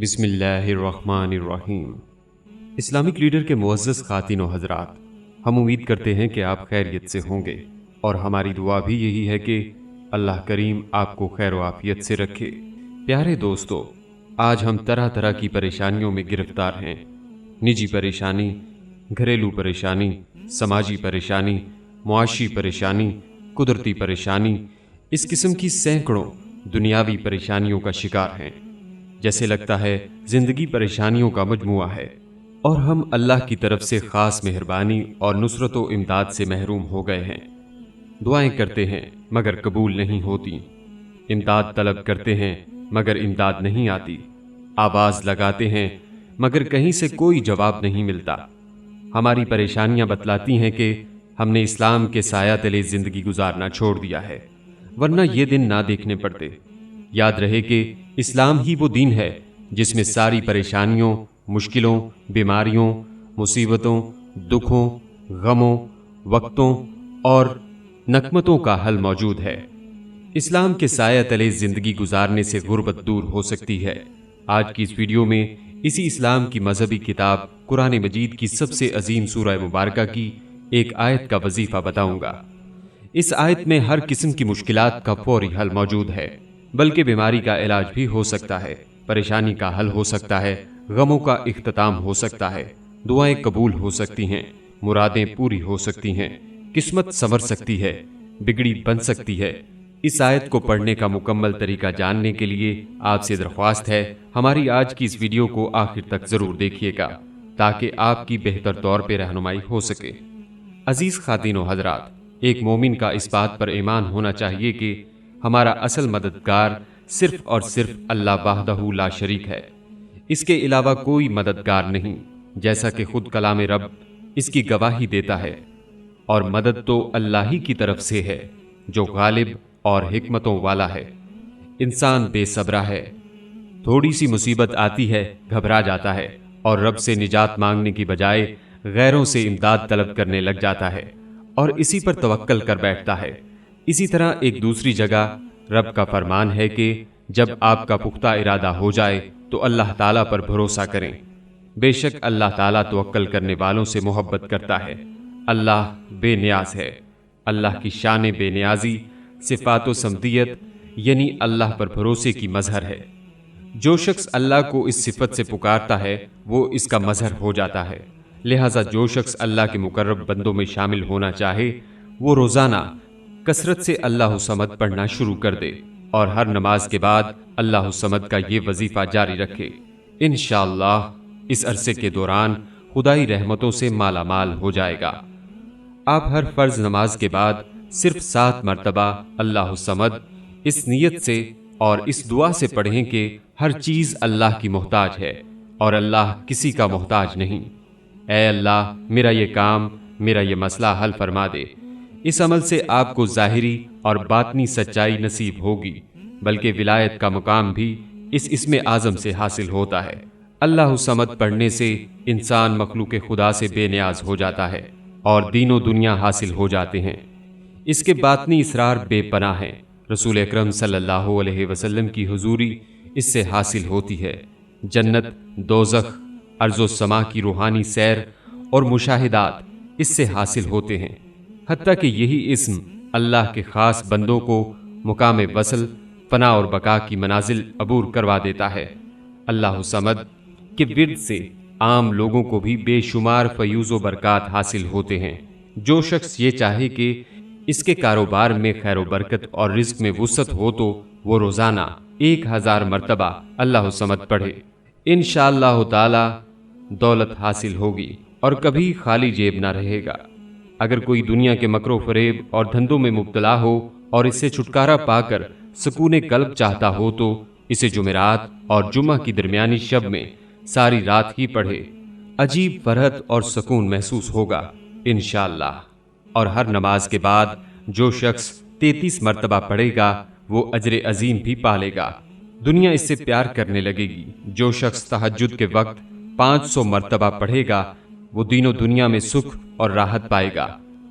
بسم اللہ الرحمن الرحیم۔ اسلامک لیڈر کے معزز خواتین و حضرات، ہم امید کرتے ہیں کہ آپ خیریت سے ہوں گے اور ہماری دعا بھی یہی ہے کہ اللہ کریم آپ کو خیر و عافیت سے رکھے۔ پیارے دوستو، آج ہم طرح طرح کی پریشانیوں میں گرفتار ہیں۔ نجی پریشانی، گھریلو پریشانی، سماجی پریشانی، معاشی پریشانی، قدرتی پریشانی، اس قسم کی سینکڑوں دنیاوی پریشانیوں کا شکار ہیں۔ جیسے لگتا ہے زندگی پریشانیوں کا مجموعہ ہے اور ہم اللہ کی طرف سے خاص مہربانی اور نصرت و امداد سے محروم ہو گئے ہیں۔ دعائیں کرتے ہیں مگر قبول نہیں ہوتی، امداد طلب کرتے ہیں مگر امداد نہیں آتی، آواز لگاتے ہیں مگر کہیں سے کوئی جواب نہیں ملتا۔ ہماری پریشانیاں بتلاتی ہیں کہ ہم نے اسلام کے سایہ تلے زندگی گزارنا چھوڑ دیا ہے، ورنہ یہ دن نہ دیکھنے پڑتے۔ یاد رہے کہ اسلام ہی وہ دین ہے جس میں ساری پریشانیوں، مشکلوں، بیماریوں، مصیبتوں، دکھوں، غموں، وقتوں اور نقمتوں کا حل موجود ہے۔ اسلام کے سایہ تلے زندگی گزارنے سے غربت دور ہو سکتی ہے۔ آج کی اس ویڈیو میں اسی اسلام کی مذہبی کتاب قرآن مجید کی سب سے عظیم سورہ مبارکہ کی ایک آیت کا وظیفہ بتاؤں گا۔ اس آیت میں ہر قسم کی مشکلات کا فوری حل موجود ہے، بلکہ بیماری کا علاج بھی ہو سکتا ہے، پریشانی کا حل ہو سکتا ہے، غموں کا اختتام ہو سکتا ہے، دعائیں قبول ہو سکتی ہیں، مرادیں پوری ہو سکتی ہیں، قسمت سنور سکتی ہے، بگڑی بن سکتی ہے۔ اس آیت کو پڑھنے کا مکمل طریقہ جاننے کے لیے آپ سے درخواست ہے ہماری آج کی اس ویڈیو کو آخر تک ضرور دیکھیے گا تاکہ آپ کی بہتر طور پہ رہنمائی ہو سکے۔ عزیز خواتین و حضرات، ایک مومن کا اس بات پر ایمان ہونا چاہیے کہ ہمارا اصل مددگار صرف اور صرف اللہ وحدہ لا شریک ہے، اس کے علاوہ کوئی مددگار نہیں، جیسا کہ خود کلام رب اس کی گواہی دیتا ہے۔ اور مدد تو اللہ ہی کی طرف سے ہے جو غالب اور حکمتوں والا ہے۔ انسان بے صبرا ہے، تھوڑی سی مصیبت آتی ہے گھبرا جاتا ہے اور رب سے نجات مانگنے کی بجائے غیروں سے امداد طلب کرنے لگ جاتا ہے اور اسی پر توکل کر بیٹھتا ہے۔ اسی طرح ایک دوسری جگہ رب کا فرمان ہے کہ جب آپ کا پختہ ارادہ ہو جائے تو اللہ تعالیٰ پر بھروسہ کریں، بے شک اللہ تعالیٰ توکل کرنے والوں سے محبت کرتا ہے۔ اللہ بے نیاز ہے۔ اللہ کی شان بے نیازی صفات و صمدیت یعنی اللہ پر بھروسے کی مظہر ہے۔ جو شخص اللہ کو اس صفت سے پکارتا ہے وہ اس کا مظہر ہو جاتا ہے۔ لہٰذا جو شخص اللہ کے مقرب بندوں میں شامل ہونا چاہے وہ روزانہ کثرت سے اللہ الصمد پڑھنا شروع کر دے اور ہر نماز کے بعد اللہ الصمد کا یہ وظیفہ جاری رکھے۔ انشاءاللہ اس عرصے کے دوران خدائی رحمتوں سے مالا مال ہو جائے گا۔ آپ ہر فرض نماز کے بعد صرف 7 مرتبہ اللہ الصمد اس نیت سے اور اس دعا سے پڑھیں کہ ہر چیز اللہ کی محتاج ہے اور اللہ کسی کا محتاج نہیں۔ اے اللہ، میرا یہ کام، میرا یہ مسئلہ حل فرما دے۔ اس عمل سے آپ کو ظاہری اور باطنی سچائی نصیب ہوگی، بلکہ ولایت کا مقام بھی اس اسم اعظم سے حاصل ہوتا ہے۔ اللہ الصمد پڑھنے سے انسان مخلوق خدا سے بے نیاز ہو جاتا ہے اور دین و دنیا حاصل ہو جاتے ہیں۔ اس کے باطنی اسرار بے پناہ ہیں۔ رسول اکرم صلی اللہ علیہ وسلم کی حضوری اس سے حاصل ہوتی ہے۔ جنت، دوزخ، ارض و سما کی روحانی سیر اور مشاہدات اس سے حاصل ہوتے ہیں۔ حتیٰ کہ یہی اسم اللہ کے خاص بندوں کو مقام وصل، فنا اور بقا کی منازل عبور کروا دیتا ہے۔ اللہ الصمد کے ورد سے عام لوگوں کو بھی بے شمار فیوز و برکات حاصل ہوتے ہیں۔ جو شخص یہ چاہے کہ اس کے کاروبار میں خیر و برکت اور رزق میں وسعت ہو تو وہ روزانہ 1000 مرتبہ اللہ الصمد پڑھے۔ انشاءاللہ تعالی دولت حاصل ہوگی اور کبھی خالی جیب نہ رہے گا۔ اگر کوئی دنیا کے مکر و فریب اور دھندوں میں مبتلا ہو اور اس سے چھٹکارا پا کر سکون قلب چاہتا ہو تو اسے جمعرات اور جمعہ کی درمیانی شب میں ساری رات ہی پڑھے۔ عجیب فرحت اور سکون محسوس ہوگا انشاءاللہ۔ اور ہر نماز کے بعد جو شخص 33 مرتبہ پڑھے گا وہ اجر عظیم بھی پالے گا، دنیا اس سے پیار کرنے لگے گی۔ جو شخص تہجد کے وقت 500 مرتبہ پڑھے گا وہ دین و دنیا میں سکھ اور راحت پائے گا،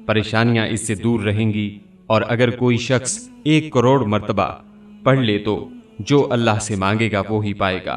پریشانیاں اس سے دور رہیں گی۔ اور اگر کوئی شخص 1 کروڑ مرتبہ پڑھ لے تو جو اللہ سے مانگے گا وہ ہی پائے گا۔